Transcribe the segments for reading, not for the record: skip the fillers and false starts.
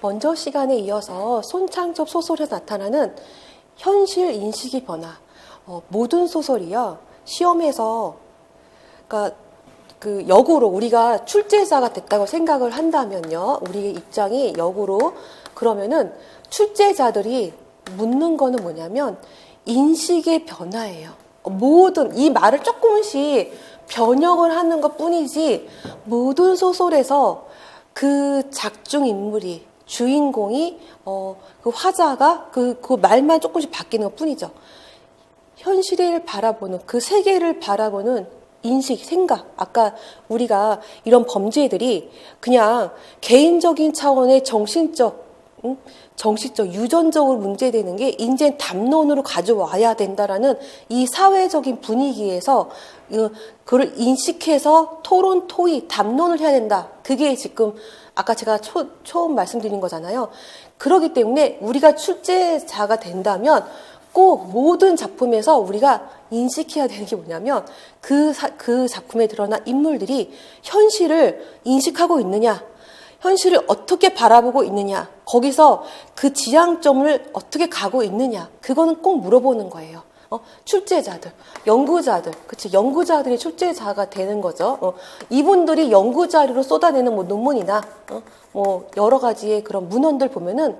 먼저 시간에 이어서 손창섭 소설에서 나타나는 현실 인식의 변화. 모든 소설이요, 시험에서, 그러니까 그 역으로 우리가 출제자가 됐다고 생각을 한다면요, 우리의 입장이 역으로, 그러면은 출제자들이 묻는 거는 뭐냐면 인식의 변화예요. 모든 이 말을 조금씩 변형을 하는 것 뿐이지, 모든 소설에서 그 작중 인물이, 주인공이, 그 화자가 그 말만 조금씩 바뀌는 것 뿐이죠. 현실을 바라보는, 그 세계를 바라보는 인식, 생각. 아까 우리가 이런 범죄들이 그냥 개인적인 차원의 정신적, 유전적으로 문제되는 게 이제 담론으로 가져와야 된다라는 이 사회적인 분위기에서 그걸 인식해서 토론, 토의, 담론을 해야 된다. 그게 지금 아까 제가 처음 말씀드린 거잖아요. 그렇기 때문에 우리가 출제자가 된다면 꼭 모든 작품에서 우리가 인식해야 되는 게 뭐냐면 그 작품에 드러난 인물들이 현실을 인식하고 있느냐, 현실을 어떻게 바라보고 있느냐, 거기서 그 지향점을 어떻게 가고 있느냐, 그거는 꼭 물어보는 거예요. 출제자들, 연구자들, 그치, 연구자들이 출제자가 되는 거죠. 이분들이 연구 자료로 쏟아내는 뭐 논문이나 뭐 여러 가지의 그런 문헌들 보면은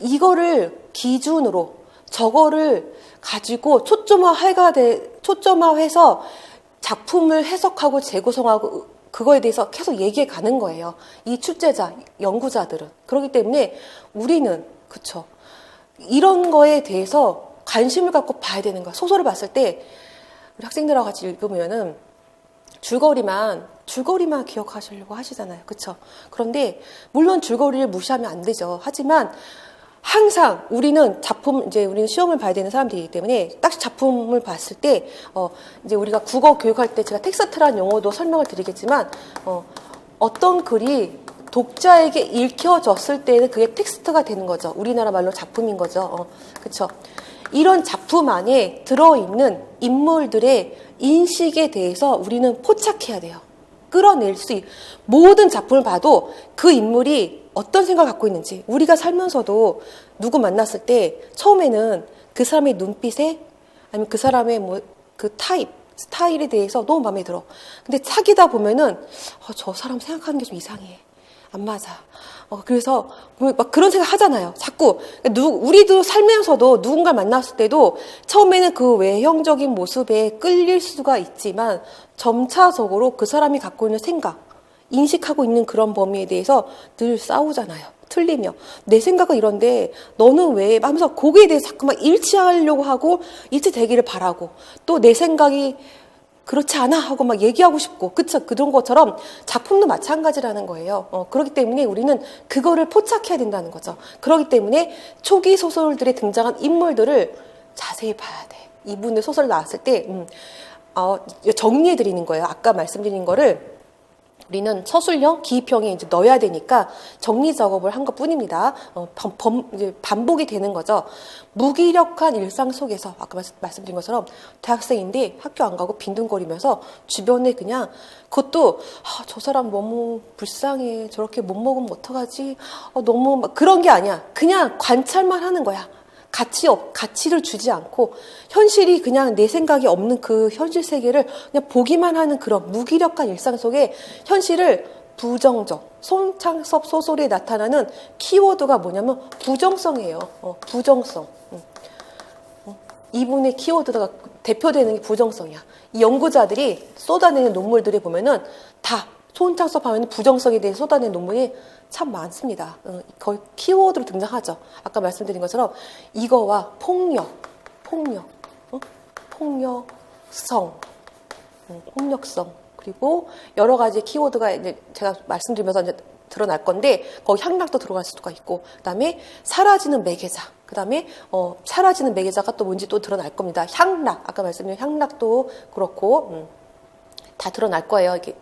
이거를 기준으로 저거를 가지고 초점화해서 작품을 해석하고 재구성하고 그거에 대해서 계속 얘기해 가는 거예요. 이 출제자, 연구자들은. 그렇기 때문에 우리는, 그쵸, 이런 거에 대해서 관심을 갖고 봐야 되는 거야. 소설을 봤을 때 우리 학생들하고 같이 읽으면은 줄거리만 기억하시려고 하시잖아요. 그쵸? 그런데 물론 줄거리를 무시하면 안 되죠. 하지만 항상 우리는 우리는 시험을 봐야 되는 사람들이기 때문에 딱 작품을 봤을 때, 이제 우리가 국어 교육할 때 제가 텍스트라는 용어도 설명을 드리겠지만, 어떤 글이 독자에게 읽혀졌을 때는 그게 텍스트가 되는 거죠. 우리나라 말로 작품인 거죠. 그쵸? 이런 작품 안에 들어있는 인물들의 인식에 대해서 우리는 포착해야 돼요. 끌어낼 모든 작품을 봐도 그 인물이 어떤 생각을 갖고 있는지, 우리가 살면서도 누구 만났을 때 처음에는 그 사람의 눈빛에, 아니면 그 사람의 그 스타일에 대해서 너무 마음에 들어. 근데 사귀다 보면은 저 사람 생각하는 게 좀 이상해, 안 맞아. 그래서 막 그런 생각 하잖아요. 자꾸 우리도 살면서도 누군가를 만났을 때도 처음에는 그 외형적인 모습에 끌릴 수가 있지만 점차적으로 그 사람이 갖고 있는 생각, 인식하고 있는 그런 범위에 대해서 늘 싸우잖아요. 틀리며. 내 생각은 이런데 너는 왜? 하면서 거기에 대해서 자꾸만 일치하려고 하고 일치되기를 바라고, 또 내 생각이 그렇지 않아 하고 막 얘기하고 싶고, 그쵸? 그런 것처럼 작품도 마찬가지라는 거예요. 그렇기 때문에 우리는 그거를 포착해야 된다는 거죠. 그렇기 때문에 초기 소설들에 등장한 인물들을 자세히 봐야 돼. 이분의 소설 나왔을 때 정리해 드리는 거예요. 아까 말씀드린 거를 우리는 서술형, 기입형에 이제 넣어야 되니까 정리 작업을 한 것 뿐입니다. 이제 반복이 되는 거죠. 무기력한 일상 속에서, 아까 말씀드린 것처럼 대학생인데 학교 안 가고 빈둥거리면서 주변에 그냥, 그것도 저 사람 너무 불쌍해, 저렇게 못 먹으면 어떡하지, 너무 막 그런 게 아니야. 그냥 관찰만 하는 거야. 가치를 주지 않고 현실이 그냥 내 생각이 없는 그 현실 세계를 그냥 보기만 하는 그런 무기력한 일상 속에 현실을 부정적, 손창섭 소설에 나타나는 키워드가 뭐냐면 부정성이에요. 부정성. 이분의 키워드가 대표되는 게 부정성이야. 이 연구자들이 쏟아내는 논문들에 보면은 다 손창섭 하면 부정성에 대해 쏟아내는 논문이 참 많습니다. 거의 키워드로 등장하죠. 아까 말씀드린 것처럼 이거와 폭력성, 그리고 여러 가지 키워드가 이제 제가 말씀드리면서 이제 드러날 건데, 거기 향락도 들어갈 수가 있고, 그다음에 사라지는 매개자, 그다음에 사라지는 매개자가 또 뭔지 또 드러날 겁니다. 향락, 아까 말씀드린 향락도 그렇고 다 드러날 거예요. 이렇게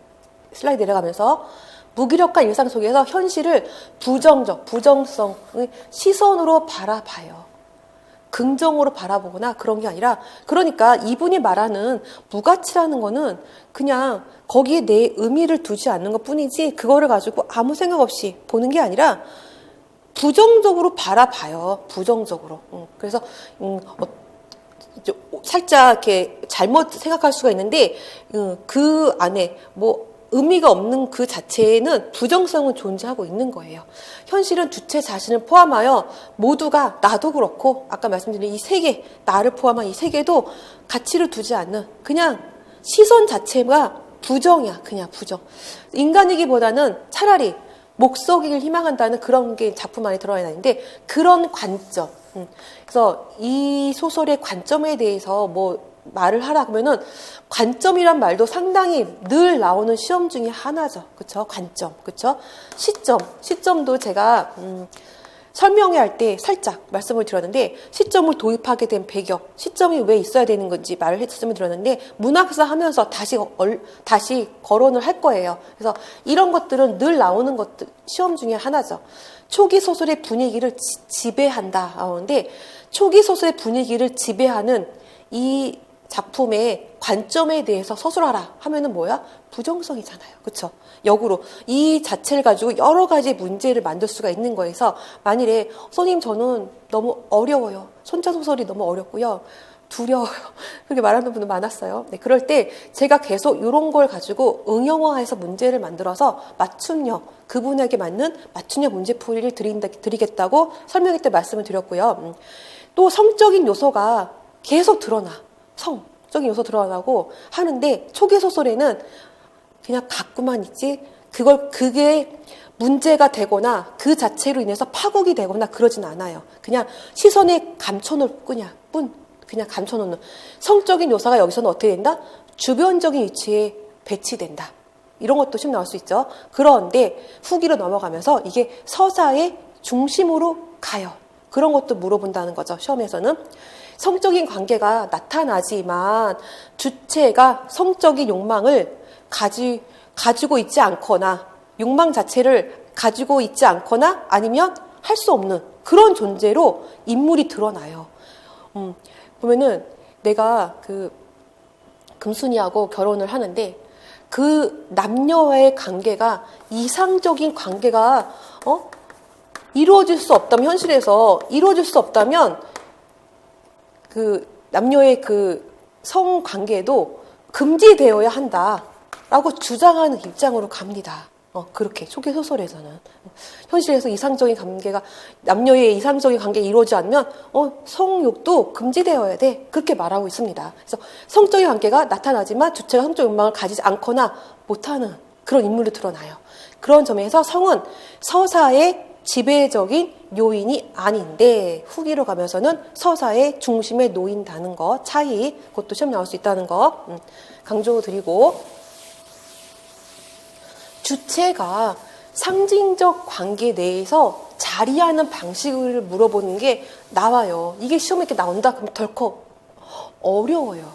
슬라이드 내려가면서 무기력한 일상 속에서 현실을 부정성의 시선으로 바라봐요. 긍정으로 바라보거나 그런 게 아니라, 그러니까 이분이 말하는 무가치라는 거는 그냥 거기에 내 의미를 두지 않는 것 뿐이지, 그거를 가지고 아무 생각 없이 보는 게 아니라 부정적으로 바라봐요. 부정적으로. 그래서 살짝 이렇게 잘못 생각할 수가 있는데 그 안에 뭐 의미가 없는 그 자체에는 부정성은 존재하고 있는 거예요. 현실은 주체 자신을 포함하여 모두가 나도 그렇고 아까 말씀드린 이 세계, 나를 포함한 이 세계도 가치를 두지 않는 그냥 시선 자체가 부정이야. 그냥 부정. 인간이기보다는 차라리 목석이길 희망한다는 그런 게 작품 안에 들어가 있는데 그런 관점. 그래서 이 소설의 관점에 대해서 뭐 말을 하라 그러면은 관점이란 말도 상당히 늘 나오는 시험 중에 하나죠. 그쵸? 관점. 그쵸? 시점도 제가 설명회 할 때 살짝 말씀을 드렸는데 시점을 도입하게 된 배경, 시점이 왜 있어야 되는 건지 말을 했으면 드렸는데 문학사 하면서 다시 거론을 할 거예요. 그래서 이런 것들은 늘 나오는 것들 시험 중에 하나죠. 초기 소설의 분위기를 지배한다 하는데 초기 소설의 분위기를 지배하는 이 작품의 관점에 대해서 서술하라 하면은 뭐야? 부정성이잖아요. 그쵸? 역으로 이 자체를 가지고 여러 가지 문제를 만들 수가 있는 거에서 만일에 선생님 저는 너무 어려워요. 손자소설이 너무 어렵고요. 두려워요. 그렇게 말하는 분들 많았어요. 네, 그럴 때 제가 계속 이런 걸 가지고 응용화해서 문제를 만들어서 맞춤형, 그분에게 맞는 맞춤형 문제풀이를 드리겠다고 설명회 때 말씀을 드렸고요. 또 성적인 요소가 계속 드러나. 성적인 요소 드러나고 하는데 초기 소설에는 그냥 갖고만 있지 그게 문제가 되거나 그 자체로 인해서 파국이 되거나 그러진 않아요. 그냥 시선에 감춰놓을 뿐 그냥 감춰놓는 성적인 요소가 여기서는 어떻게 된다? 주변적인 위치에 배치된다. 이런 것도 좀 나올 수 있죠. 그런데 후기로 넘어가면서 이게 서사의 중심으로 가요. 그런 것도 물어본다는 거죠. 시험에서는. 성적인 관계가 나타나지만 주체가 성적인 욕망을 가지고 있지 않거나 욕망 자체를 가지고 있지 않거나 아니면 할 수 없는 그런 존재로 인물이 드러나요. 보면은 내가 그 금순이하고 결혼을 하는데 그 남녀의 관계가 이상적인 관계가 이루어질 수 없다면 현실에서 이루어질 수 없다면 그 남녀의 그 성관계도 금지되어야 한다라고 주장하는 입장으로 갑니다. 그렇게 초기 소설에서는 현실에서 이상적인 관계가 남녀의 이상적인 관계가 이루어지지 않으면 성욕도 금지되어야 돼 그렇게 말하고 있습니다. 그래서 성적인 관계가 나타나지만 주체가 성적 욕망을 가지지 않거나 못하는 그런 인물로 드러나요. 그런 점에서 성은 서사의 지배적인 요인이 아닌데 후기로 가면서는 서사의 중심에 놓인다는 거 차이 그것도 시험 나올 수 있다는 거 강조드리고 주체가 상징적 관계 내에서 자리하는 방식을 물어보는 게 나와요. 이게 시험에 이렇게 나온다 그럼 덜컥 어려워요.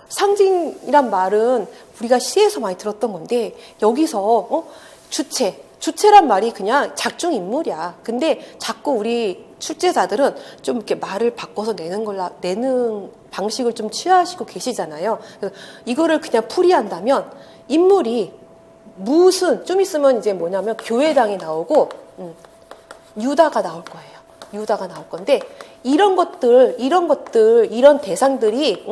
상징이란 말은 우리가 시에서 많이 들었던 건데 여기서 주체란 말이 그냥 작중 인물이야. 근데 자꾸 우리 출제자들은 좀 이렇게 말을 바꿔서 내는 방식을 좀 취하시고 계시잖아요. 그래서 이거를 그냥 풀이한다면 인물이 좀 있으면 이제 뭐냐면 교회당이 나오고 유다가 나올 거예요. 유다가 나올 건데 이런 대상들이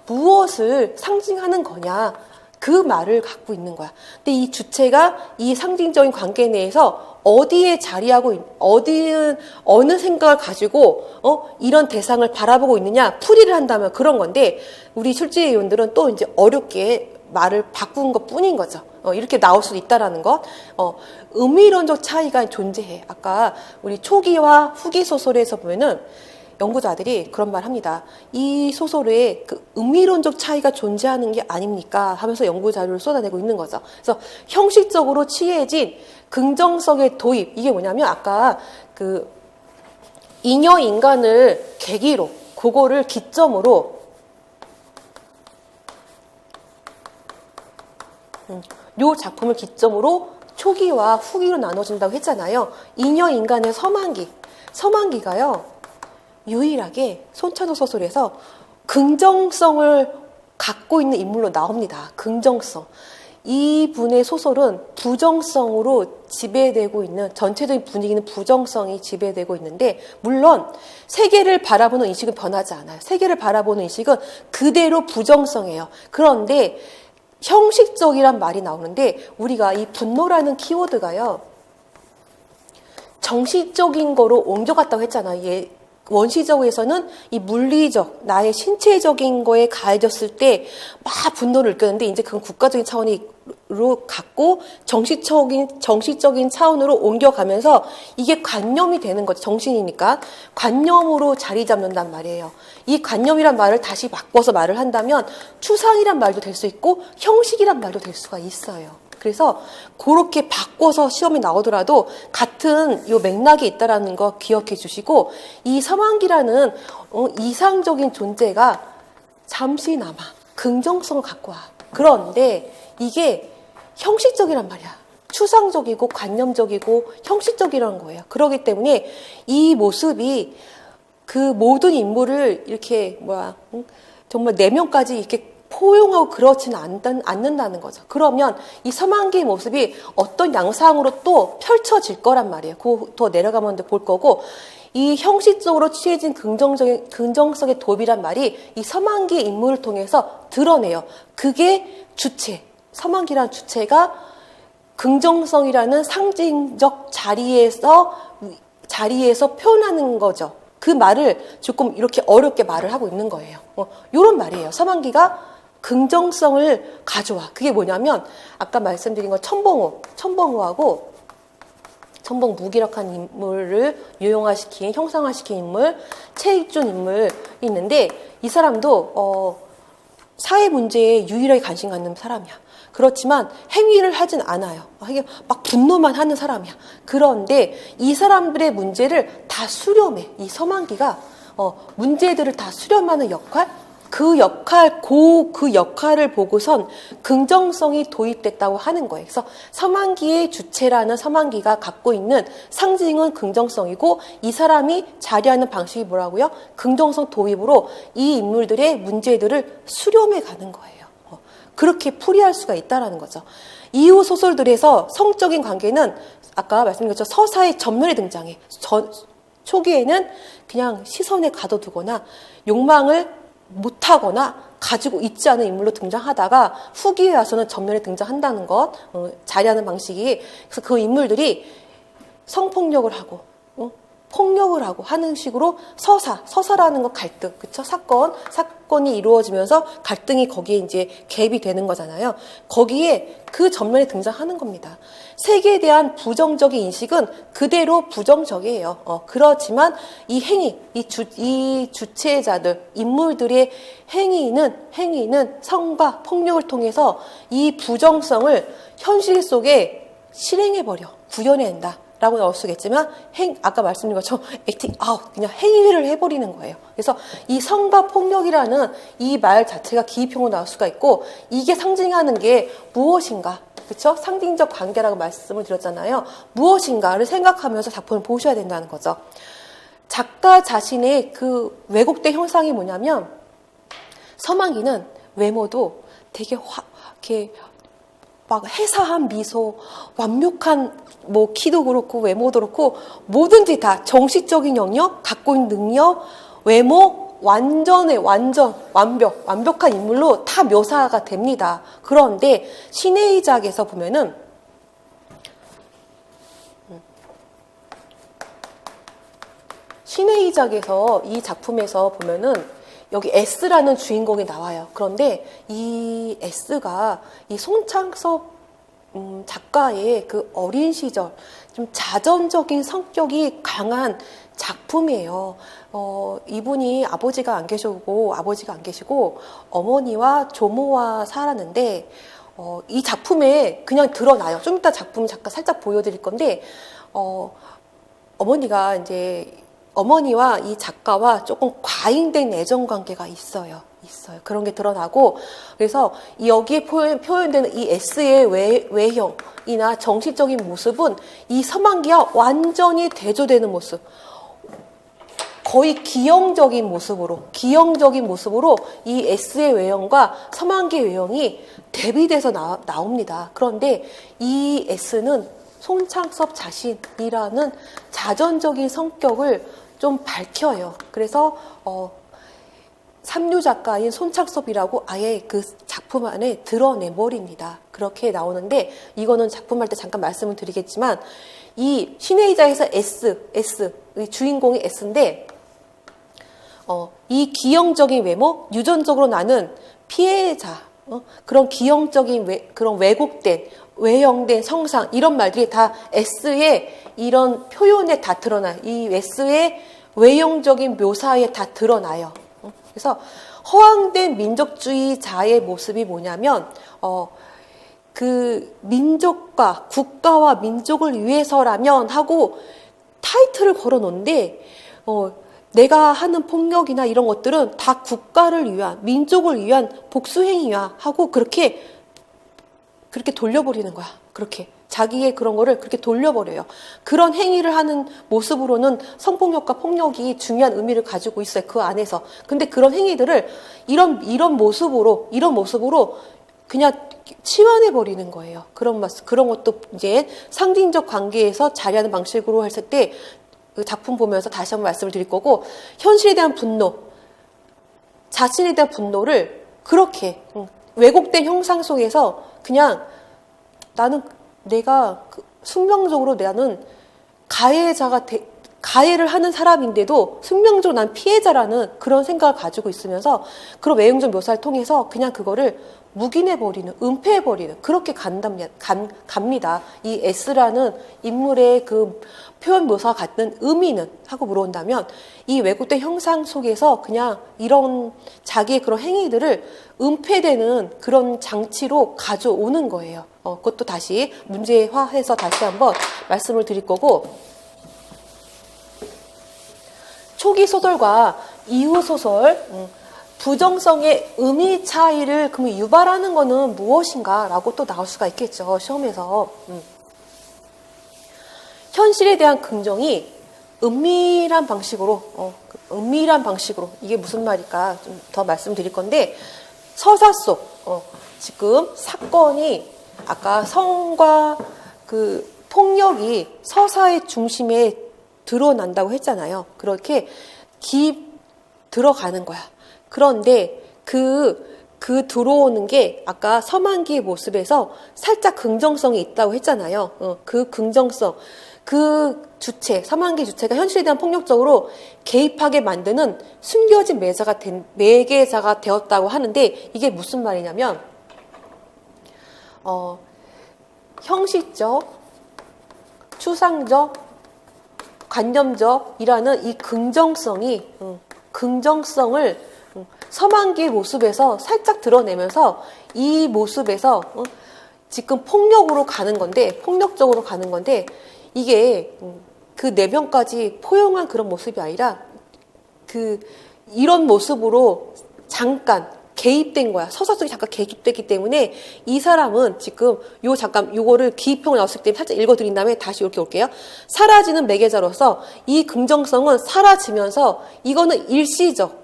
무엇을 상징하는 거냐 그 말을 갖고 있는 거야. 근데 이 주체가 이 상징적인 관계 내에서 어디에 자리하고 어느 생각을 가지고 이런 대상을 바라보고 있느냐 풀이를 한다면 그런 건데 우리 출제위원들은 또 이제 어렵게 말을 바꾼 것 뿐인 거죠. 이렇게 나올 수 있다라는 것. 의미론적 차이가 존재해. 아까 우리 초기와 후기 소설에서 보면은 연구자들이 그런 말 합니다. 이 소설에 그 의미론적 차이가 존재하는 게 아닙니까? 하면서 연구 자료를 쏟아내고 있는 거죠. 그래서 형식적으로 취해진 긍정성의 도입. 이게 뭐냐면 아까 그 잉여 인간을 계기로 그거를 기점으로 요 작품을 기점으로 초기와 후기로 나눠진다고 했잖아요. 잉여 인간의 서만기가요. 유일하게 손찬호 소설에서 긍정성을 갖고 있는 인물로 나옵니다. 긍정성. 이분의 소설은 부정성으로 지배되고 있는, 전체적인 분위기는 부정성이 지배되고 있는데, 물론 세계를 바라보는 인식은 변하지 않아요. 세계를 바라보는 인식은 그대로 부정성이에요. 그런데 형식적이란 말이 나오는데, 우리가 이 분노라는 키워드가요, 정신적인 거로 옮겨갔다고 했잖아요. 원시적에서는 이 물리적, 나의 신체적인 거에 가해졌을 때 막 분노를 느꼈는데, 이제 그건 국가적인 차원으로 갔고 정신적인 차원으로 옮겨가면서 이게 관념이 되는 거죠. 정신이니까 관념으로 자리 잡는단 말이에요. 이 관념이란 말을 다시 바꿔서 말을 한다면 추상이란 말도 될 수 있고 형식이란 말도 될 수가 있어요. 그래서 그렇게 바꿔서 시험에 나오더라도 같은 요 맥락이 있다라는 거 기억해 주시고, 이 서만기라는 이상적인 존재가 잠시나마 긍정성을 갖고 와. 그런데 이게 형식적이란 말이야. 추상적이고 관념적이고 형식적이라는 거예요. 그렇기 때문에 이 모습이 그 모든 인물을 이렇게 정말 내면까지 이렇게 포용하고 그렇지는 않는다는 거죠. 그러면 이 서만기의 모습이 어떤 양상으로 또 펼쳐질 거란 말이에요. 더 내려가면 볼 거고, 이 형식적으로 취해진 긍정성의 도입이란 말이 이 서만기의 인물을 통해서 드러내요. 그게 주체, 서만기라는 주체가 긍정성이라는 상징적 자리에서 표현하는 거죠. 그 말을 조금 이렇게 어렵게 말을 하고 있는 거예요. 이런 말이에요. 서만기가 긍정성을 가져와. 그게 뭐냐면 아까 말씀드린 건 천봉호하고 천봉 무기력한 인물을 유용화시킨, 형상화시킨 인물, 최익준 인물이 있는데, 이 사람도 사회 문제에 유일하게 관심 갖는 사람이야. 그렇지만 행위를 하진 않아요. 막 분노만 하는 사람이야. 그런데 이 사람들의 문제를 다 수렴해. 이 서만기가 문제들을 다 수렴하는 역할, 그 역할을 보고선 긍정성이 도입됐다고 하는 거예요. 그래서 서만기의 주체라는 서만기가 갖고 있는 상징은 긍정성이고, 이 사람이 자리하는 방식이 뭐라고요? 긍정성 도입으로 이 인물들의 문제들을 수렴해 가는 거예요. 그렇게 풀이할 수가 있다는 거죠. 이후 소설들에서 성적인 관계는 아까 말씀드린 것처럼 서사의 전면에 등장해. 초기에는 그냥 시선에 가둬두거나 욕망을 못하거나 가지고 있지 않은 인물로 등장하다가 후기에 와서는 전면에 등장한다는 것, 자리하는 방식이. 그래서 그 인물들이 성폭력을 하고 폭력을 하고 하는 식으로 서사라는 건 갈등, 그쵸? 사건이 이루어지면서 갈등이 거기에 이제 개입이 되는 거잖아요. 거기에 그 전면에 등장하는 겁니다. 세계에 대한 부정적인 인식은 그대로 부정적이에요. 그렇지만 이 행위, 이 주체자들, 인물들의 행위는 성과 폭력을 통해서 이 부정성을 현실 속에 실행해버려, 구현해낸다. 라고 나올 수 있겠지만, 아까 말씀드린 것처럼 액팅 아웃, 그냥 행위를 해버리는 거예요. 그래서 이 성과 폭력이라는 이 말 자체가 기입형으로 나올 수가 있고, 이게 상징하는 게 무엇인가, 그쵸? 상징적 관계라고 말씀을 드렸잖아요. 무엇인가를 생각하면서 작품을 보셔야 된다는 거죠. 작가 자신의 그 왜곡된 형상이 뭐냐면, 서만기는 외모도 되게 이렇게 막 해사한 미소, 완벽한 키도 그렇고 외모도 그렇고 뭐든지 다 정신적인 영역, 갖고 있는 능력, 외모 완벽한 인물로 다 묘사가 됩니다. 그런데 신의 이작에서 보면은 신의 이작에서 이 작품에서 보면은 여기 S라는 주인공이 나와요. 그런데 이 S가 이 송창섭 작가의 그 어린 시절, 좀 자전적인 성격이 강한 작품이에요. 이분이 아버지가 안 계시고 어머니와 조모와 살았는데, 이 작품에 그냥 드러나요. 좀 이따 작품 잠깐 살짝 보여드릴 건데, 어머니와 이 작가와 조금 과잉된 애정 관계가 있어요. 그런 게 드러나고, 그래서 여기에 표현되는 이 S의 외형이나 정신적인 모습은 이 서만기와 완전히 대조되는 모습. 거의 기형적인 모습으로 이 S의 외형과 서만기의 외형이 대비돼서 나옵니다. 그런데 이 S는 손창섭 자신이라는 자전적인 성격을 좀 밝혀요. 그래서 삼류 작가인 손창섭이라고 아예 그 작품 안에 드러내버립니다. 그렇게 나오는데 이거는 작품할 때 잠깐 말씀을 드리겠지만 이 신의 의자에서 S, 이 주인공이 S인데 이 기형적인 외모, 유전적으로 나는 피해자, 그런 기형적인 그런 왜곡된, 외형된 성상 이런 말들이 다 S의 이런 표현에 다 드러나요. 이 S의 외형적인 묘사에 다 드러나요. 그래서 허황된 민족주의자의 모습이 뭐냐면 그 민족과 국가와 민족을 위해서라면 하고 타이틀을 걸어 놓는데 내가 하는 폭력이나 이런 것들은 다 국가를 위한 민족을 위한 복수행위야 하고 그렇게 돌려버리는 거야. 그렇게 자기의 그런 거를 그렇게 돌려버려요. 그런 행위를 하는 모습으로는 성폭력과 폭력이 중요한 의미를 가지고 있어요. 그 안에서. 근데 그런 행위들을 이런 모습으로 그냥 치환해 버리는 거예요. 그런 것도 이제 상징적 관계에서 자리하는 방식으로 했을 때 그 작품 보면서 다시 한번 말씀을 드릴 거고, 현실에 대한 분노, 자신에 대한 분노를 그렇게 왜곡된 형상 속에서 그냥 내가 숙명적으로 나는 가해를 하는 사람인데도 숙명적으로 난 피해자라는 그런 생각을 가지고 있으면서 그런 외형적 묘사를 통해서 그냥 그거를 묵인해버리는, 은폐해버리는, 그렇게 갑니다. 이 S라는 인물의 그 표현 묘사가 갖는 의미는? 하고 물어본다면 이 왜곡된 형상 속에서 그냥 이런 자기의 그런 행위들을 은폐되는 그런 장치로 가져오는 거예요. 그것도 다시 문제화해서 다시 한번 말씀을 드릴 거고, 초기 소설과 이후 소설, 부정성의 의미 차이를 그럼 유발하는 것은 무엇인가? 라고 또 나올 수가 있겠죠. 시험에서. 현실에 대한 긍정이 은밀한 방식으로, 이게 무슨 말일까? 좀 더 말씀드릴 건데, 서사 속, 지금 사건이 아까 성과 그 폭력이 서사의 중심에 드러난다고 했잖아요. 그렇게 들어가는 거야. 그런데 그 들어오는 게 아까 서만기의 모습에서 살짝 긍정성이 있다고 했잖아요. 그 긍정성, 그 주체, 서만기 주체가 현실에 대한 폭력적으로 개입하게 만드는 숨겨진 매개자가 되었다고 하는데 이게 무슨 말이냐면 형식적, 추상적, 관념적이라는 이 긍정성을 서만기의 모습에서 살짝 드러내면서 이 모습에서 지금 폭력적으로 가는 건데 이게 그 내면까지 포용한 그런 모습이 아니라 이런 모습으로 잠깐 개입된 거야. 서사 속에 잠깐 개입됐기 때문에 이 사람은 지금 요거를 기입형으로 나왔을 때 살짝 읽어드린 다음에 다시 이렇게 올게요. 사라지는 매개자로서 이 긍정성은 사라지면서 이거는 일시적,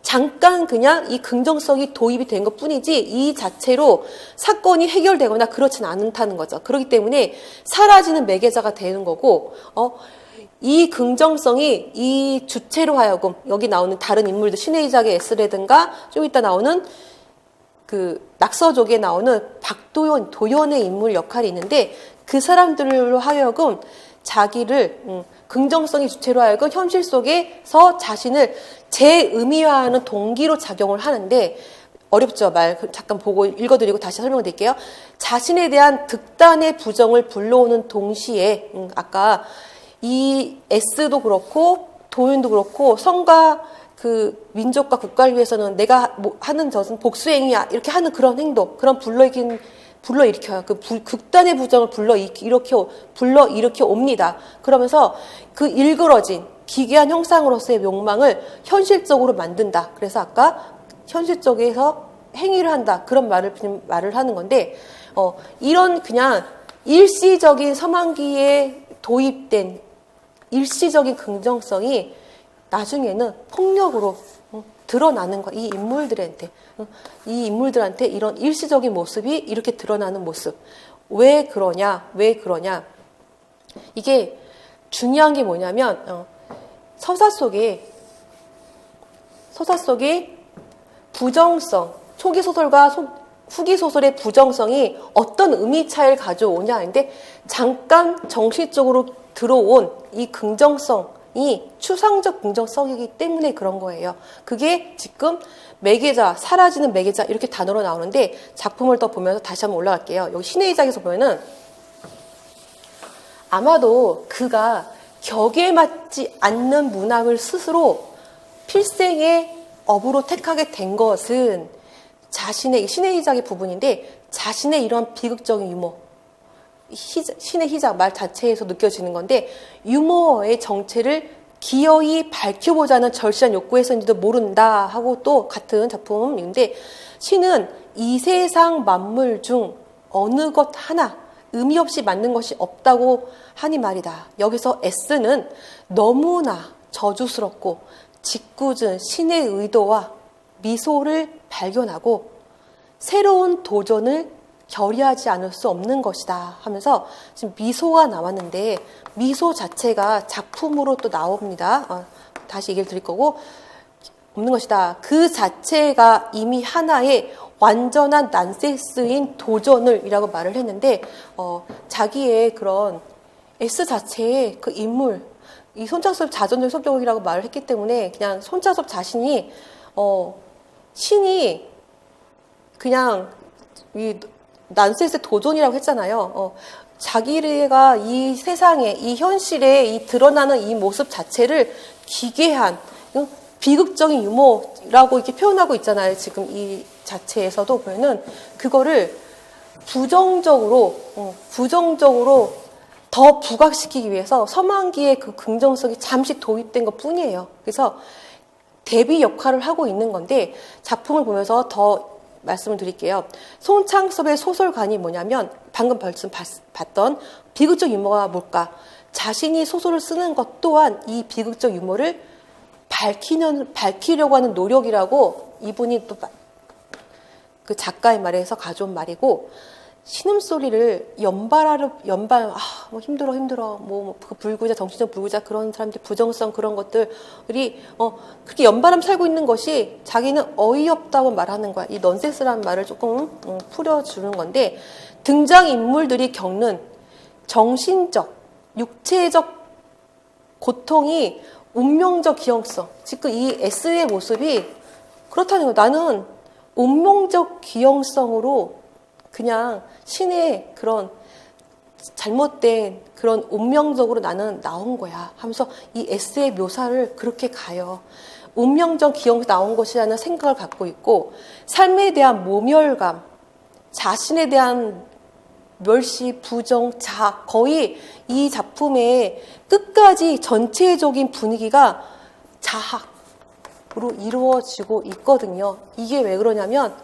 잠깐 이 긍정성이 도입이 된 것 뿐이지 이 자체로 사건이 해결되거나 그렇진 않다는 거죠. 그렇기 때문에 사라지는 매개자가 되는 거고, 이 긍정성이 이 주체로 하여금 여기 나오는 다른 인물들 신의 이작의 S라든가 좀 이따 나오는 그 낙서족에 나오는 도연의 인물 역할이 있는데 그 사람들로 하여금 자기를 긍정성이 주체로 하여금 현실 속에서 자신을 재의미화하는 동기로 작용을 하는데 어렵죠. 잠깐 보고 읽어드리고 다시 설명드릴게요. 자신에 대한 극단의 부정을 불러오는 동시에 아까 이 S도 그렇고 도윤도 그렇고 성과 그 민족과 국가를 위해서는 내가 하는 것은 복수행위야 이렇게 하는 그런 행동, 그런 불러일으켜요. 극단의 부정을 불러일으켜 옵니다. 그러면서 그 일그러진 기괴한 형상으로서의 욕망을 현실적으로 만든다. 그래서 아까 현실적에서 행위를 한다. 그런 말을 하는 건데, 이런 그냥 일시적인 서만기에 도입된 일시적인 긍정성이 나중에는 폭력으로 드러나는 거야. 이 인물들한테. 이 인물들한테 이런 일시적인 모습이 이렇게 드러나는 모습. 왜 그러냐? 왜 그러냐? 이게 중요한 게 뭐냐면 서사 속에 부정성, 초기 소설과 후기 소설의 부정성이 어떤 의미 차이를 가져오냐 하는데 잠깐 정신적으로 들어온 이 긍정성이 추상적 긍정성이기 때문에 그런 거예요. 그게 지금 매개자, 사라지는 매개자 이렇게 단어로 나오는데 작품을 더 보면서 다시 한번 올라갈게요. 여기 신의 이작에서 보면은 아마도 그가 격에 맞지 않는 문학을 스스로 필생의 업으로 택하게 된 것은 자신의 신의 희작의 부분인데 자신의 이런 비극적인 유머, 신의 희작 말 자체에서 느껴지는 건데 유머의 정체를 기어이 밝혀보자는 절실한 욕구에서인지도 모른다 하고 또 같은 작품인데 신은 이 세상 만물 중 어느 것 하나 의미 없이 맞는 것이 없다고 하니 말이다. 여기서 S는 너무나 저주스럽고 짓궂은 신의 의도와 미소를 발견하고 새로운 도전을 결의하지 않을 수 없는 것이다 하면서 지금 미소가 나왔는데 미소 자체가 작품으로 또 나옵니다. 다시 얘기를 드릴 거고 없는 것이다. 그 자체가 이미 하나의 완전한 난센스인 도전을 이라고 말을 했는데 자기의 그런 S 자체의 그 인물 이 손창섭 자전적 성격이라고 말을 했기 때문에 그냥 손창섭 자신이 신이 그냥 이 난센스 도전이라고 했잖아요. 자기가 이 세상에 이 현실에 이 드러나는 이 모습 자체를 기괴한 비극적인 유머라고 이렇게 표현하고 있잖아요. 지금 이 자체에서도 보면은 그거를 부정적으로 더 부각시키기 위해서 서만기의 그 긍정성이 잠시 도입된 것 뿐이에요. 그래서 대비 역할을 하고 있는 건데 작품을 보면서 더 말씀을 드릴게요. 손창섭의 소설관이 뭐냐면 방금 봤던 비극적 유머가 뭘까? 자신이 소설을 쓰는 것 또한 이 비극적 유머를 밝히려고 하는 노력이라고 이분이 또 그 작가의 말에서 가져온 말이고 신음소리를 뭐 힘들어 그 불구자 정신적 불구자 그런 사람들 부정성 그런 것들이 그렇게 연발하면 살고 있는 것이 자기는 어이없다고 말하는 거야. 이 넌센스라는 말을 조금 풀어주는 건데 등장인물들이 겪는 정신적 육체적 고통이 운명적 기형성 지금 이 S의 모습이 그렇다는 거야. 나는 운명적 기형성으로 그냥 신의 그런 잘못된 그런 운명적으로 나는 나온 거야 하면서 이 S의 묘사를 그렇게 가요. 운명적 기형에서 나온 것이라는 생각을 갖고 있고 삶에 대한 모멸감, 자신에 대한 멸시, 부정, 자학 거의 이 작품의 끝까지 전체적인 분위기가 자학으로 이루어지고 있거든요. 이게 왜 그러냐면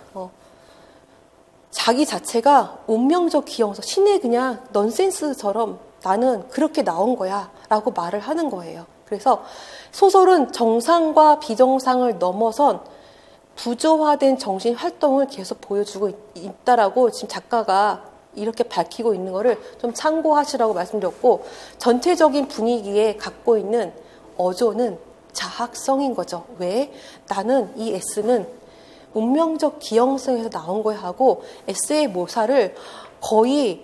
자기 자체가 운명적 기형성, 신의 그냥 넌센스처럼 나는 그렇게 나온 거야 라고 말을 하는 거예요. 그래서 소설은 정상과 비정상을 넘어선 부조화된 정신 활동을 계속 보여주고 있다라고 지금 작가가 이렇게 밝히고 있는 거를 좀 참고하시라고 말씀드렸고 전체적인 분위기에 갖고 있는 어조는 자학성인 거죠. 왜? 나는 이 S는 운명적 기형성에서 나온 거야 하고 S의 묘사를 거의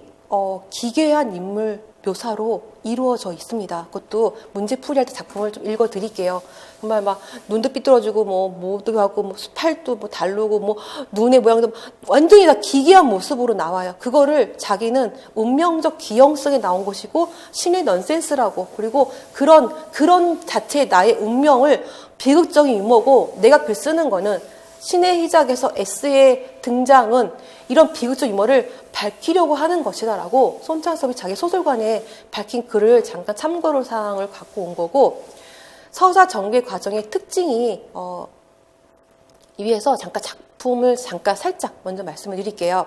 기괴한 인물 묘사로 이루어져 있습니다. 그것도 문제풀이할 때 작품을 좀 읽어드릴게요. 정말 막 눈도 삐뚤어지고 뭐도 하고 뭐 팔도 뭐 다르고 뭐 눈의 모양도 완전히 다 기괴한 모습으로 나와요. 그거를 자기는 운명적 기형성에 나온 것이고 신의 넌센스라고 그리고 그런 자체의 나의 운명을 비극적인 유머고 내가 글 쓰는 거는 신의 희작에서 S의 등장은 이런 비극적 유머를 밝히려고 하는 것이다라고 손창섭이 자기 소설관에 밝힌 글을 잠깐 참고로 사항을 갖고 온 거고 서사 전개 과정의 특징이 위에서 작품을 살짝 먼저 말씀을 드릴게요.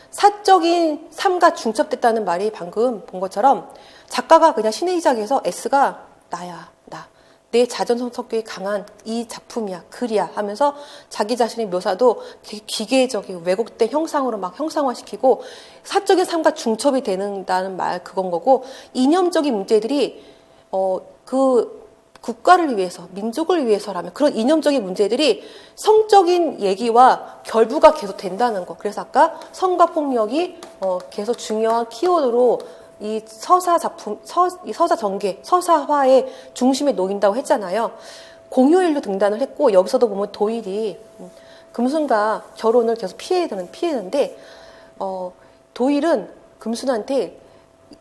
사적인 삶과 중첩됐다는 말이 방금 본 것처럼 작가가 그냥 신의 희작에서 S가 나야 나. 내 자존심 성격이 강한 이 작품이야, 글이야 하면서 자기 자신의 묘사도 되게 기계적이고 왜곡된 형상으로 막 형상화시키고 사적인 삶과 중첩이 되는다는 말 그건 거고, 이념적인 문제들이 그 국가를 위해서, 민족을 위해서라면 그런 이념적인 문제들이 성적인 얘기와 결부가 계속 된다는 거. 그래서 아까 성과 폭력이 계속 중요한 키워드로 이 서사 작품, 이 서사 전개, 서사화의 중심에 놓인다고 했잖아요. 공휴일로 등단을 했고, 여기서도 보면 도일이 금순과 결혼을 계속 피해는데, 도일은 금순한테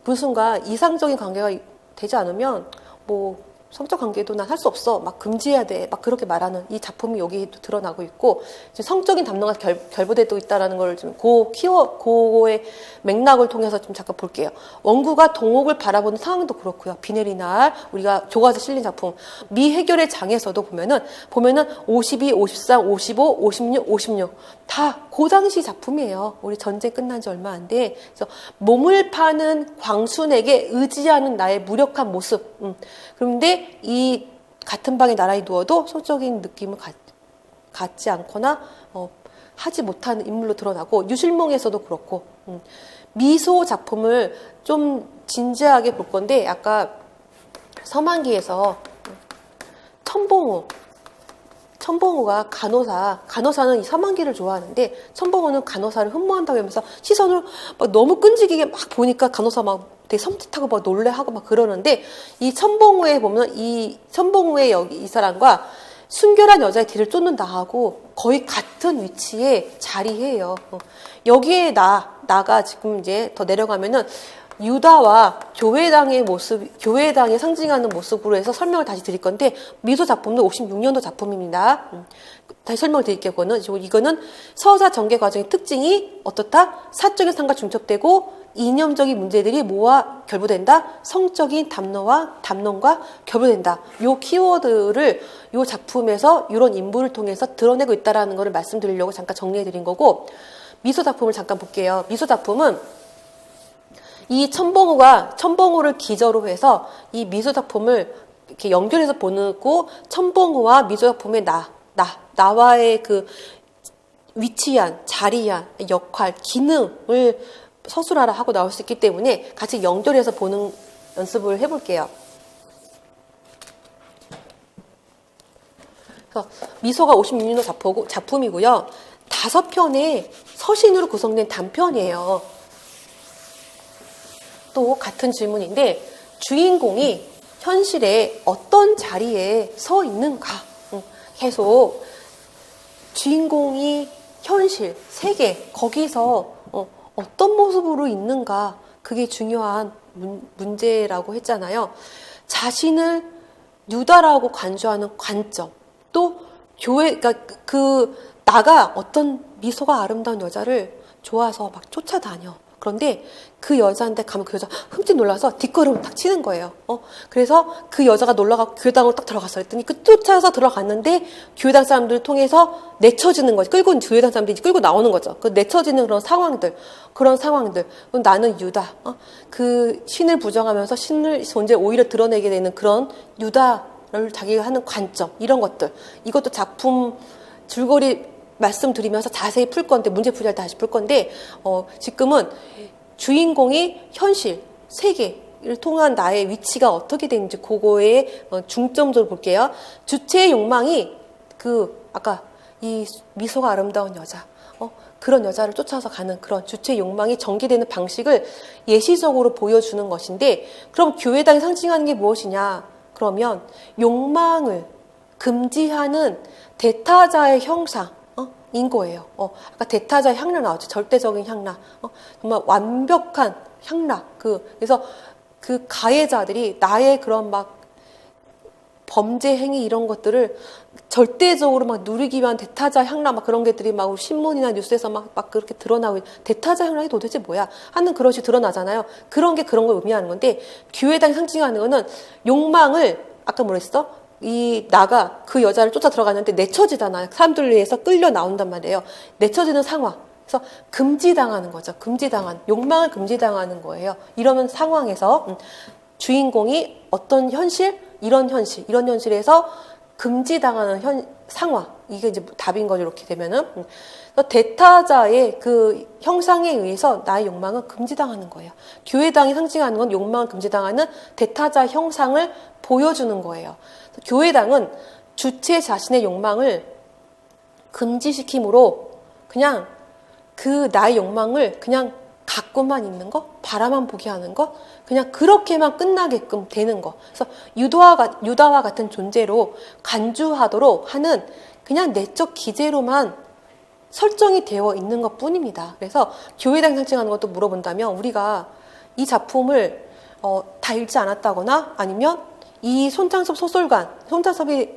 금순과 이상적인 관계가 되지 않으면 뭐 성적 관계도 난 할 수 없어, 막 금지해야 돼, 막 그렇게 말하는 이 작품이 여기에도 드러나고 있고, 성적인 담론가 결부되고 있다는 걸 좀 고의 맥락을 통해서 좀 잠깐 볼게요. 원구가 동옥을 바라보는 상황도 그렇고요. 비 내리는 날 우리가 교과서에 실린 작품 미해결의 장에서도 보면은 52, 53, 55, 56, 56 다 그 당시 작품이에요. 우리 전쟁 끝난 지 얼마 안 돼. 그래서 몸을 파는 광순에게 의지하는 나의 무력한 모습. 그런데 이 같은 방에 나란히 누워도 성적인 느낌을 갖지 않거나 하지 못하는 인물로 드러나고, 유실몽에서도 그렇고, 미소 작품을 좀 진지하게 볼 건데, 아까 서만기에서 천봉우가 간호사는 이 서만기를 좋아하는데, 천봉우는 간호사를 흠모한다고 하면서 시선을 막 너무 끈질기게 막 보니까 간호사 막 되게 섬찟하고 막 놀래하고 막 그러는데, 이 천봉우에 보면 이 천봉우의 여기 이 사람과 순결한 여자의 뒤를 쫓는 나하고 거의 같은 위치에 자리해요. 여기에 나가 지금 이제 더 내려가면은 유다와 교회당의 모습, 교회당이 상징하는 모습으로 해서 설명을 다시 드릴 건데, 미소 작품도 56년도 작품입니다. 다시 설명을 드릴게요. 이거는 서사 전개 과정의 특징이 어떻다? 사적인 삶과 중첩되고 이념적인 문제들이 뭐와 결부된다? 성적인 담론과 결부된다. 요 키워드를 요 작품에서 이런 인물을 통해서 드러내고 있다라는 것을 말씀드리려고 잠깐 정리해드린 거고, 미소 작품을 잠깐 볼게요. 미소 작품은 이 천봉우를 기저로 해서 이 미소 작품을 이렇게 연결해서 보고, 천봉우와 미소 작품의 나와의 그 위치한, 자리한, 역할, 기능을 서술하라 하고 나올 수 있기 때문에 같이 연결해서 보는 연습을 해볼게요. 그래서 미소가 56년도 작품이고요. 5편의 서신으로 구성된 단편이에요. 또 같은 질문인데, 주인공이 현실에 어떤 자리에 서 있는가? 계속 주인공이 현실, 세계, 거기서 어떤 모습으로 있는가, 그게 중요한 문제라고 했잖아요. 자신을 유다라고 간주하는 관점, 또 그러니까 나가 어떤 미소가 아름다운 여자를 좋아서 막 쫓아다녀. 그런데 그 여자한테 가면 그 여자 흠칫 놀라서 뒷걸음을 딱 치는 거예요. 그래서 그 여자가 놀라가 교회당으로 딱 들어갔어. 했더니 쫓아서 들어갔는데 교회당 사람들을 통해서 내쳐지는 거지. 교회당 사람들이 끌고 나오는 거죠. 그 내쳐지는 그런 상황들. 그럼 나는 유다. 그 신을 부정하면서 신을 존재 오히려 드러내게 되는 그런 유다를 자기가 하는 관점, 이런 것들. 이것도 작품 줄거리 말씀드리면서 자세히 풀 건데, 문제풀이할 때 다시 풀 건데, 지금은 주인공이 현실, 세계를 통한 나의 위치가 어떻게 되는지 그거에 중점적으로 볼게요. 주체의 욕망이 아까 이 미소가 아름다운 여자, 그런 여자를 쫓아서 가는 그런 주체의 욕망이 전개되는 방식을 예시적으로 보여주는 것인데, 그럼 교회당이 상징하는 게 무엇이냐? 그러면 욕망을 금지하는 대타자의 형상, 인 거예요. 아까 대타자의 향락 나왔죠. 절대적인 향락. 정말 완벽한 향락. 그래서 그 가해자들이 나의 그런 막 범죄 행위 이런 것들을 절대적으로 막 누리기 위한 대타자 향락, 막 그런 것들이 막 신문이나 뉴스에서 막 그렇게 드러나고, 대타자 향락이 도대체 뭐야? 하는 그것이 드러나잖아요. 그런 걸 의미하는 건데, 교회당이 상징하는 거는 욕망을, 아까 뭐라 했어? 나가 그 여자를 쫓아 들어가는데 내쳐지잖아요. 사람들에 의해서 끌려 나온단 말이에요. 내쳐지는 상황. 그래서 금지당하는 거죠. 욕망을 금지당하는 거예요. 이러는 상황에서 주인공이 어떤 현실, 이런 이런 현실에서 금지당하는 상황. 이게 이제 답인 거죠. 이렇게 되면은. 대타자의 그 형상에 의해서 나의 욕망은 금지당하는 거예요. 교회당이 상징하는 건 욕망을 금지당하는 대타자 형상을 보여주는 거예요. 교회당은 주체 자신의 욕망을 금지시킴으로 그냥 그 나의 욕망을 그냥 갖고만 있는 거, 바라만 보게 하는 거, 그냥 그렇게만 끝나게끔 되는 거. 그래서 유다와 같은 존재로 간주하도록 하는 그냥 내적 기제로만 설정이 되어 있는 것 뿐입니다. 그래서 교회당 상징하는 것도 물어본다면 우리가 이 작품을 다 읽지 않았다거나 아니면 이 손창섭 소설관, 손창섭이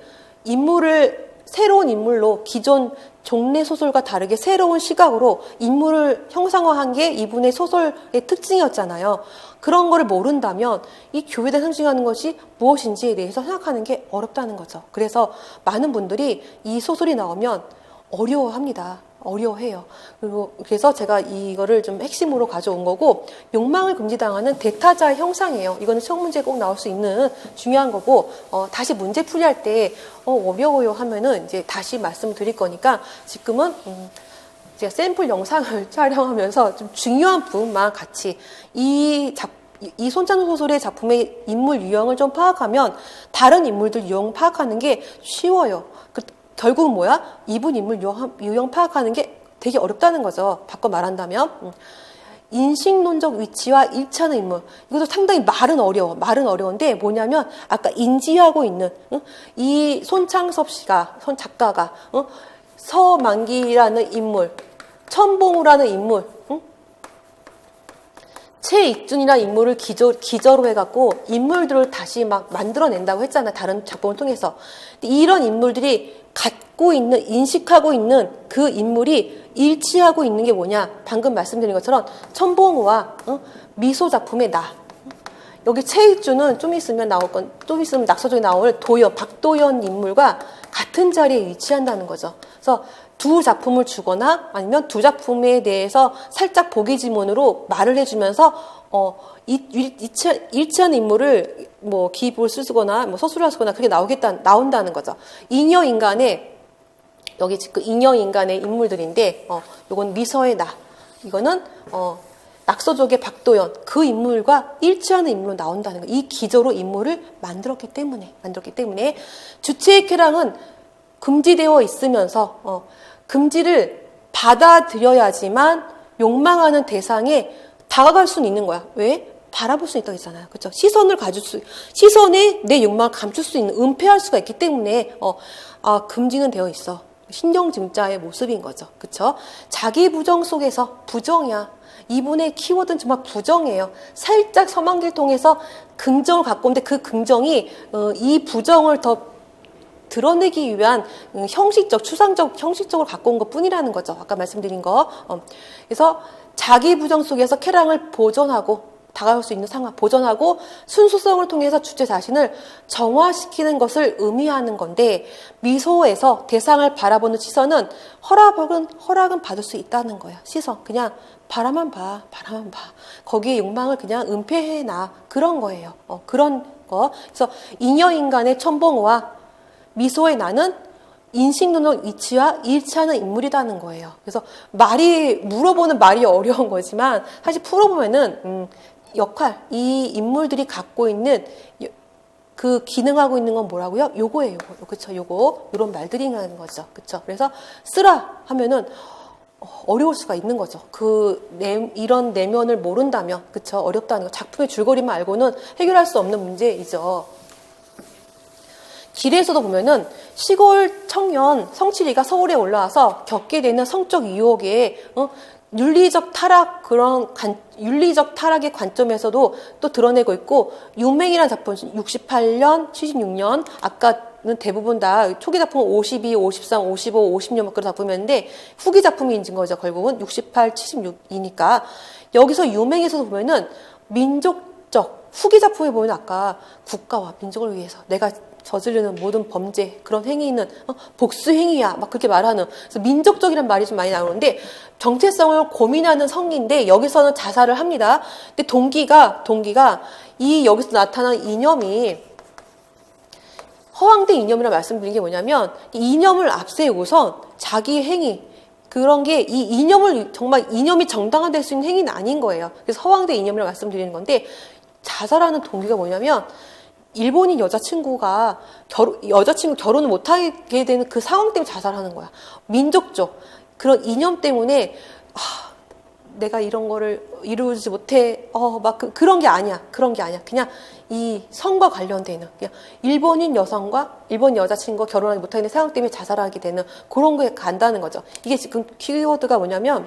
새로운 인물로 기존 종래 소설과 다르게 새로운 시각으로 인물을 형상화한 게 이분의 소설의 특징이었잖아요. 그런 거를 모른다면 이 교회당 상징하는 것이 무엇인지에 대해서 생각하는 게 어렵다는 거죠. 그래서 많은 분들이 이 소설이 나오면 어려워합니다. 어려워해요. 그래서 제가 이거를 좀 핵심으로 가져온 거고, 욕망을 금지당하는 대타자의 형상이에요. 이거는 시험 문제에 꼭 나올 수 있는 중요한 거고, 다시 문제 풀이할 때 어려워요 하면은 이제 다시 말씀드릴 거니까 지금은 제가 샘플 영상을 촬영하면서 좀 중요한 부분만 같이 이 손창섭 소설의 작품의 인물 유형을 좀 파악하면 다른 인물들 유형 파악하는 게 쉬워요. 결국은 뭐야? 이분 인물 유형 파악하는 게 되게 어렵다는 거죠. 바꿔 말한다면. 인식론적 위치와 일치하는 인물. 이것도 상당히 말은 어려운데 뭐냐면 아까 인지하고 있는 이 손창섭 작가가 서만기라는 인물, 천봉우라는 인물, 최익준이라는 인물을 기저로 해갖고 인물들을 다시 막 만들어낸다고 했잖아요. 다른 작품을 통해서. 이런 인물들이 인식하고 있는 그 인물이 일치하고 있는 게 뭐냐. 방금 말씀드린 것처럼 천봉우와 미소 작품의 나. 여기 최익준은 좀 있으면 낙서적에 나올 박도연 인물과 같은 자리에 위치한다는 거죠. 그래서 두 작품을 주거나 아니면 두 작품에 대해서 살짝 보기 지문으로 말을 해주면서 일치하는 인물을 뭐 기입을 쓰거나 서술을 쓰거나 그렇게 나온다는 거죠. 여기 지금 인형인간의 인물들인데 요건 미서의 나, 이거는 낙서족의 박도연, 그 인물과 일치하는 인물로 나온다는 거예요. 이 기저로 인물을 만들었기 때문에 주체의 쾌락은 금지되어 있으면서 금지를 받아들여야지만 욕망하는 대상에 다가갈 수는 있는 거야. 왜? 바라볼 수 있다고 했잖아요. 그렇죠? 시선에 내 욕망을 감출 수 있는, 은폐할 수가 있기 때문에 금지는 되어 있어. 신경증자의 모습인 거죠. 그렇죠? 자기 부정 속에서 부정이야. 이분의 키워드는 정말 부정이에요. 살짝 서만기를 통해서 긍정을 갖고 오는데 그 긍정이 이 부정을 더 드러내기 위한 형식적으로 갖고 온 것 뿐이라는 거죠. 아까 말씀드린 거. 그래서 자기 부정 속에서 쾌락을 다가올 수 있는 상황, 보존하고 순수성을 통해서 주체 자신을 정화시키는 것을 의미하는 건데, 미소에서 대상을 바라보는 시선은 허락은 받을 수 있다는 거예요. 시선. 그냥 바라만 봐. 거기에 욕망을 그냥 은폐해놔. 그런 거예요. 그런 거. 그래서 인여인간의 천봉우와 미소의 나는 인식론적 위치와 일치하는 인물이라는 거예요. 그래서 물어보는 말이 어려운 거지만 사실 풀어보면은 역할, 이 인물들이 갖고 있는 그 기능하고 있는 건 뭐라고요? 요거예요. 그쵸? 요런 말들이 하는 거죠. 그쵸? 그래서 쓰라 하면은 어려울 수가 있는 거죠. 이런 내면을 모른다면, 그쵸? 어렵다는 거. 작품의 줄거리만 알고는 해결할 수 없는 문제이죠. 길에서도 보면은 시골 청년 성칠이가 서울에 올라와서 겪게 되는 성적 유혹에 윤리적 타락의 관점에서도 또 드러내고 있고, 유맹이라는 작품 68년, 76년, 아까는 대부분 다 초기 작품은 52, 53, 55, 56 그런 작품이었는데 후기 작품이 인증 거죠. 결국은 68, 76이니까 여기서 유맹에서도 보면은 민족적 후기 작품에 보면 아까 국가와 민족을 위해서 내가 저지르는 모든 범죄, 그런 행위는 복수 행위야, 막 그렇게 말하는. 그래서 민족적이란 말이 좀 많이 나오는데 정체성을 고민하는 성기인데 여기서는 자살을 합니다. 근데 동기가 여기서 나타난 이념이 허황된 이념이라 말씀드린 게 뭐냐면 이 이념을 앞세우고선 자기 행위 그런 게 이 이념을 정말 이념이 정당화될 수 있는 행위는 아닌 거예요. 그래서 허황된 이념이라 말씀드리는 건데 자살하는 동기가 뭐냐면 일본인 여자친구가 여자친구 결혼을 못하게 되는 그 상황 때문에 자살하는 거야. 민족적 그런 이념 때문에 내가 이런 거를 이루지 못해. 그런 게 아니야. 그런 게 아니야. 그냥 이 성과 관련되는 그냥 일본인 여성과 일본 여자친구가 결혼하지 못하는 상황 때문에 자살하게 되는 그런 거에 간다는 거죠. 이게 지금 키워드가 뭐냐면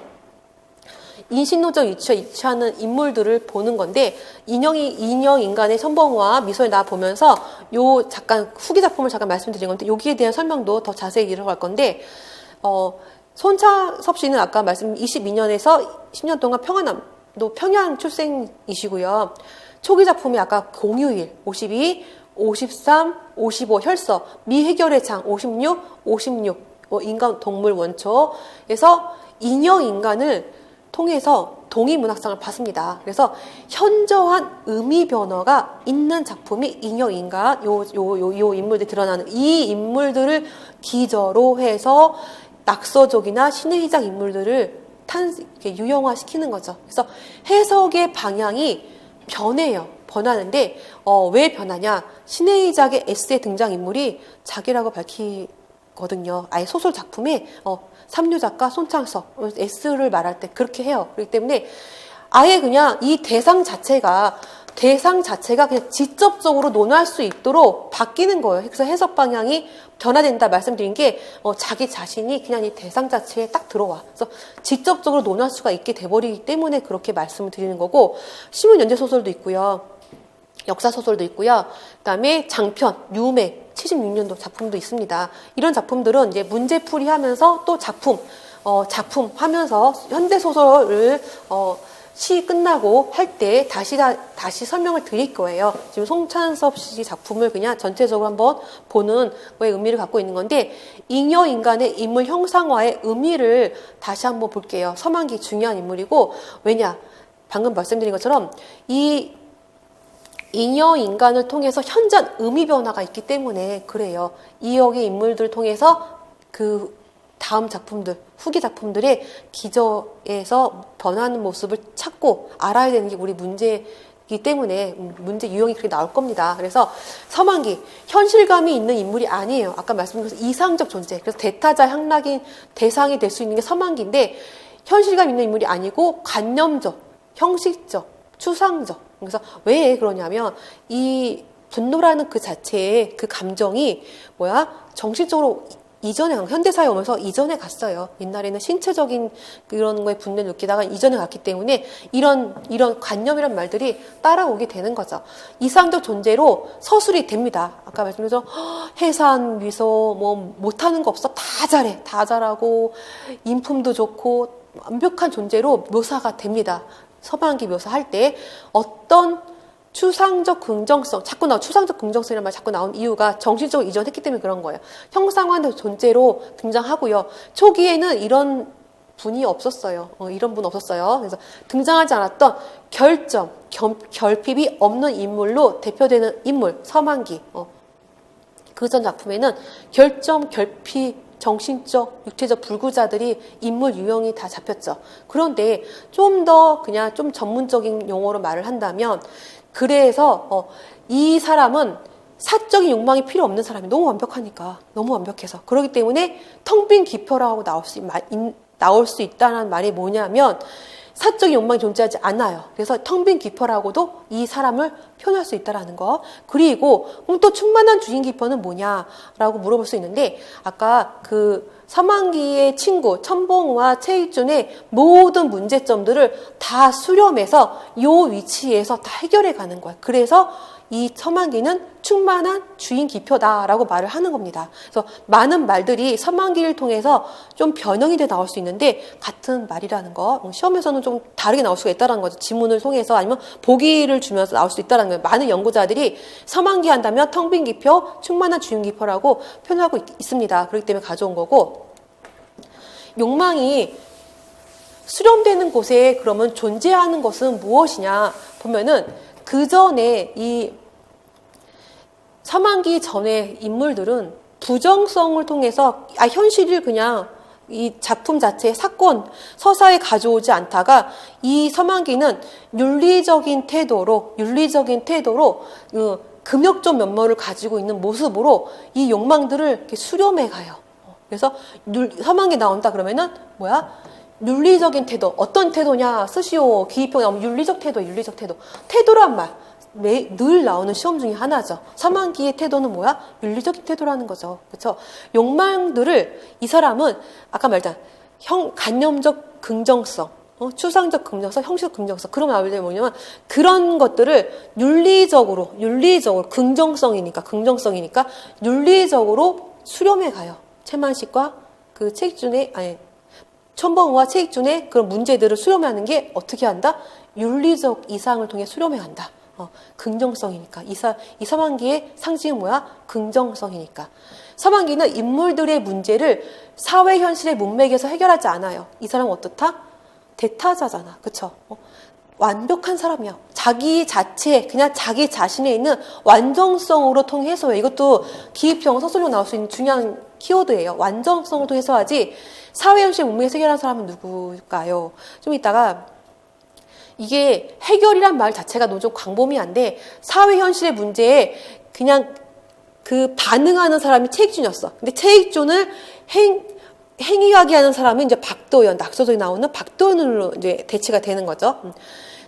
인신노적 위치와 일치하는 인물들을 보는 건데 인형 인간의 선봉과 미소에 나 보면서 요 잠깐 후기 작품을 잠깐 말씀드린 건데 여기에 대한 설명도 더 자세히 이어갈 건데 손차섭 씨는 아까 말씀 22년에서 10년 동안 평양 출생이시고요. 초기 작품이 아까 공휴일 52, 53, 55 혈서, 미해결의 장 56, 56 인간 동물 원초에서 인형 인간을 통해서 동의문학상을 받습니다. 그래서 현저한 의미 변화가 있는 작품이 인형 인간 요 인물들이 드러나는 이 인물들을 기저로 해서 낙서족이나 신의 시작 인물들을 유형화시키는 거죠. 그래서 해석의 방향이 변하는데 왜 변하냐? 신의 시작의 S의 등장인물이 자기라고 밝히거든요. 아예 소설 작품에 삼류 작가 손창섭 S를 말할 때 그렇게 해요. 그렇기 때문에 아예 그냥 이 대상 자체가 그냥 직접적으로 논할 수 있도록 바뀌는 거예요. 그래서 해석 방향이 변화된다 말씀드린 게 자기 자신이 그냥 이 대상 자체에 딱 들어와. 그래서 직접적으로 논할 수가 있게 돼버리기 때문에 그렇게 말씀을 드리는 거고 신문 연재 소설도 있고요. 역사 소설도 있고요. 그다음에 장편, 유맥 76년도 작품도 있습니다. 이런 작품들은 이제 문제풀이 하면서 또 작품 하면서 현대 소설을 시 끝나고 할 때 다시 설명을 드릴 거예요. 지금 송찬섭 씨 작품을 그냥 전체적으로 한번 보는 거에 의미를 갖고 있는 건데 잉여 인간의 인물 형상화의 의미를 다시 한번 볼게요. 서만기 중요한 인물이고 왜냐? 방금 말씀드린 것처럼 이 잉여 인간을 통해서 현저한 의미 변화가 있기 때문에 그래요. 이역의 인물들을 통해서 그 다음 작품들, 후기 작품들의 기저에서 변하는 모습을 찾고 알아야 되는 게 우리 문제이기 때문에 문제 유형이 그렇게 나올 겁니다. 그래서 서만기, 현실감이 있는 인물이 아니에요. 아까 말씀드린 것처럼 이상적 존재. 그래서 대타자 향락인 대상이 될 수 있는 게 서만기인데 현실감 있는 인물이 아니고 관념적, 형식적, 추상적. 그래서 왜 그러냐면 이 분노라는 그 자체의 그 감정이 정신적으로 이전에 현대사회 오면서 이전에 갔어요. 옛날에는 신체적인 그런 거에 분노를 느끼다가 이전에 갔기 때문에 이런 관념이란 말들이 따라오게 되는 거죠. 이상적 존재로 서술이 됩니다. 아까 말씀드린 해산, 미소, 못하는 거 없어. 다 잘해. 다 잘하고 인품도 좋고 완벽한 존재로 묘사가 됩니다. 서만기 묘사할 때 어떤 추상적 긍정성, 추상적 긍정성이라는 말이 자꾸 나온 이유가 정신적으로 이전했기 때문에 그런 거예요. 형상화된 존재로 등장하고요. 초기에는 이런 분이 없었어요. 이런 분 없었어요. 그래서 등장하지 않았던 결핍이 없는 인물로 대표되는 인물, 서만기. 그 전 작품에는 결핍, 정신적, 육체적 불구자들이 인물 유형이 다 잡혔죠. 그런데 좀 전문적인 용어로 말을 한다면 그래서 이 사람은 사적인 욕망이 필요 없는 사람이 너무 완벽하니까 너무 완벽해서 그렇기 때문에 텅 빈 기표라고 나올 수 있다는 말이 뭐냐면 사적인 욕망이 존재하지 않아요. 그래서 텅 빈 기표라고도 이 사람을 표현할 수 있다는 거. 그리고 또 충만한 주인 기표는 뭐냐라고 물어볼 수 있는데 아까 그 서만기의 친구 천봉우와 최익준의 모든 문제점들을 다 수렴해서 이 위치에서 다 해결해 가는 거야. 그래서 이 서만기는 충만한 주인 기표다라고 말을 하는 겁니다. 그래서 많은 말들이 서만기를 통해서 좀 변형이 돼 나올 수 있는데 같은 말이라는 거 시험에서는 좀 다르게 나올 수가 있다는 거죠. 지문을 통해서 아니면 보기를 주면서 나올 수 있다는 거예요. 많은 연구자들이 서만기 한다면 텅 빈 기표, 충만한 주인 기표라고 표현하고 있습니다. 그렇기 때문에 가져온 거고 욕망이 수렴되는 곳에 그러면 존재하는 것은 무엇이냐 보면은 그 전에 이 서만기 전의 인물들은 부정성을 통해서 현실을 그냥 이 작품 자체의 사건, 서사에 가져오지 않다가 이 서만기는 윤리적인 태도로 금욕적 면모를 가지고 있는 모습으로 이 욕망들을 이렇게 수렴해 가요. 그래서 서만기 나온다 그러면은 윤리적인 태도. 어떤 태도냐? 쓰시오. 기입형 나오면 윤리적 태도. 태도란 말. 늘 나오는 시험 중에 하나죠. 서만기의 태도는 윤리적인 태도라는 거죠. 그렇죠? 욕망들을 이 사람은 아까 말했잖아. 간념적 긍정성, 추상적 긍정성, 형식적 긍정성. 그런 말이 뭐냐면 그런 것들을 윤리적으로 긍정성이니까 윤리적으로 수렴해 가요. 최만식과 그 천범우와 최익준의 그런 문제들을 수렴하는 게 어떻게 한다? 윤리적 이상을 통해 수렴해 간다. 긍정성이니까. 이 서만기의 상징은 긍정성이니까. 서만기는 인물들의 문제를 사회 현실의 문맥에서 해결하지 않아요. 이 사람은 어떻다? 대타자잖아. 그쵸? 완벽한 사람이야. 자기 자체, 그냥 자기 자신에 있는 완전성으로 통해서 이것도 기입형 서술로 나올 수 있는 중요한 키워드예요. 완전성을 통해서 하지 사회 현실 문맥에서 해결한 사람은 누굴까요? 좀 이따가 이게 해결이란 말 자체가 너무 좀 광범위한데 사회 현실의 문제에 그냥 그 반응하는 사람이 최익준이었어. 근데 최익준을 행위하게 하는 사람은 이제 박도연, 낙서적에 나오는 박도연으로 이제 대치가 되는 거죠.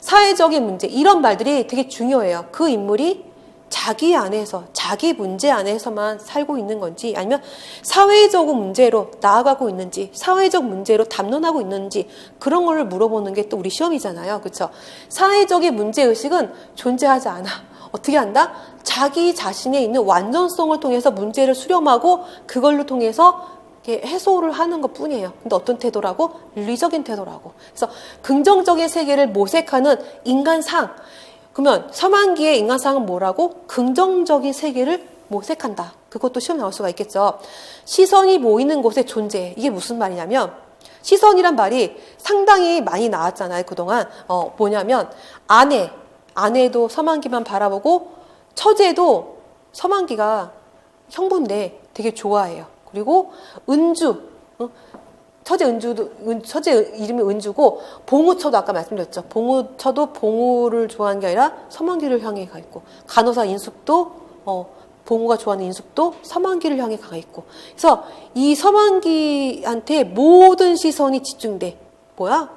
사회적인 문제, 이런 말들이 되게 중요해요. 그 인물이 자기 안에서, 자기 문제 안에서만 살고 있는 건지, 아니면 사회적 문제로 나아가고 있는지, 사회적 문제로 담론하고 있는지, 그런 걸 물어보는 게 또 우리 시험이잖아요. 그렇죠? 사회적인 문제의식은 존재하지 않아. 어떻게 한다? 자기 자신에 있는 완전성을 통해서 문제를 수렴하고 그걸로 통해서 해소를 하는 것 뿐이에요. 근데 어떤 태도라고? 윤리적인 태도라고. 그래서 긍정적인 세계를 모색하는 인간상. 그러면 서만기의 인간상은 뭐라고? 긍정적인 세계를 모색한다. 그것도 시험 나올 수가 있겠죠. 시선이 모이는 곳에 존재해. 이게 무슨 말이냐면 시선이란 말이 상당히 많이 나왔잖아요. 그동안. 뭐냐면 아내도 서만기만 바라보고 처제도 서만기가 형부인데 되게 좋아해요. 그리고 은주, 처제 이름이 은주고 봉우처도 아까 말씀드렸죠. 봉우처도 봉우를 좋아하는 게 아니라 서만기를 향해 가 있고 간호사 인숙도 봉우가 좋아하는 인숙도 서만기를 향해 가 있고 그래서 이 서만기한테 모든 시선이 집중돼.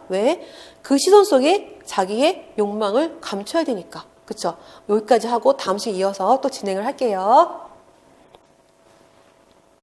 왜? 그 시선 속에 자기의 욕망을 감춰야 되니까. 그쵸? 여기까지 하고 다음 시간에 이어서 또 진행을 할게요.